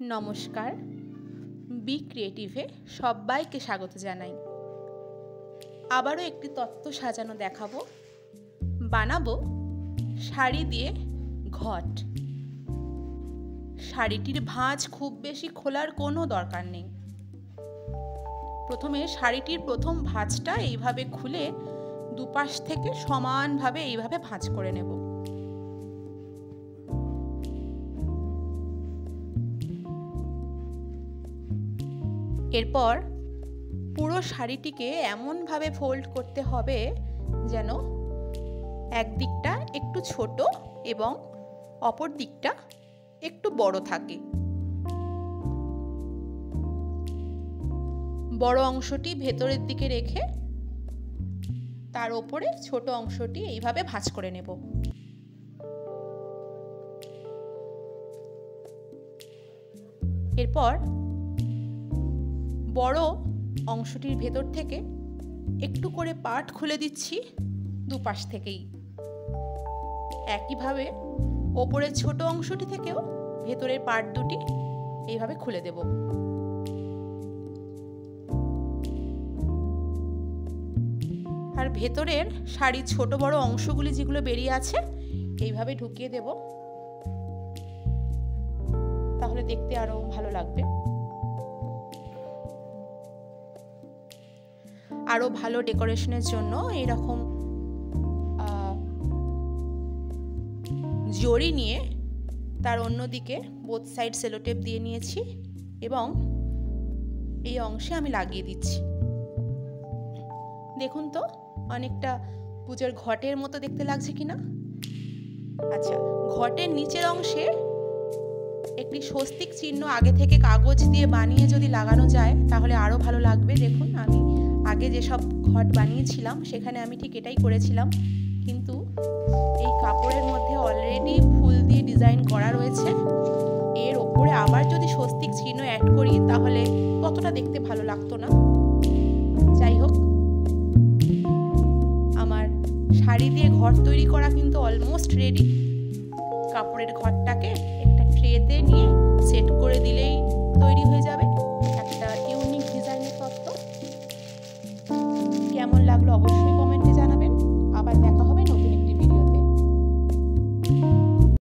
নমস্কার, বি ক্রিয়েটিভে সবাইকে স্বাগত জানাই। আবারও একটি তত্ত্ব সাজানো দেখাবো। বানাবো শাড়ি দিয়ে ঘট। শাড়িটির ভাঁজ খুব বেশি খোলার কোনো দরকার নেই। প্রথমে শাড়িটির প্রথম ভাঁজটা এইভাবে খুলে দুপাশ থেকে সমানভাবে এইভাবে ভাঁজ করে নেব। এরপর পুরো শাড়িটিকে এমনভাবে ফোল্ড করতে হবে যেন একদিকটা একটু ছোট এবং অপর দিকটা একটু বড় থাকে। বড় অংশটি ভেতরের দিকে রেখে তার উপরে ছোট অংশটি এইভাবে ভাঁজ করে নেব। এরপর বড় অংশটির ভেতর থেকে একটু করে পার্ট খুলে দিচ্ছি দুপাশ থেকেই। একইভাবে ওপরের ছোট অংশটি থেকেও ভেতরের পার্ট দুটি এইভাবে খুলে দেব। আর ভেতরের শাড়ির ছোট বড় অংশগুলি যেগুলো বেরিয়ে আছে এইভাবে ঢুকিয়ে দেব, তাহলে দেখতে আরো ভালো লাগবে। আরো ভালো ডেকোরেশনের জন্য এইরকম জড়ি নিয়ে তার অন্যদিকে বোথ সাইড সেলোটেপ দিয়ে নিয়েছি এবং এই অংশে আমি লাগিয়ে দিচ্ছি। দেখুন তো অনেকটা পুজোর ঘটের মতো দেখতে লাগছে কিনা। আচ্ছা, ঘটের নিচের অংশে একটি স্বস্তিক চিহ্ন আগে থেকে কাগজ দিয়ে বানিয়ে যদি লাগানো যায় তাহলে আরো ভালো লাগবে। দেখুন, আমি আগে যেসব ঘট বানিয়েছিলাম সেখানে আমি ঠিক এটাই করেছিলাম, কিন্তু এই কাপড়ের মধ্যে অলরেডি ফুল দিয়ে ডিজাইন করা রয়েছে। এর ওপরে আবার যদি স্বস্তিক চিহ্ন অ্যাড করি তাহলে ততটা দেখতে ভালো লাগতো না। যাই হোক, আমার শাড়ি দিয়ে ঘট তৈরি করা কিন্তু অলমোস্ট রেডি। কাপড়ের ঘরটাকে একটা ট্রেতে নিয়ে সেট করে দিলেই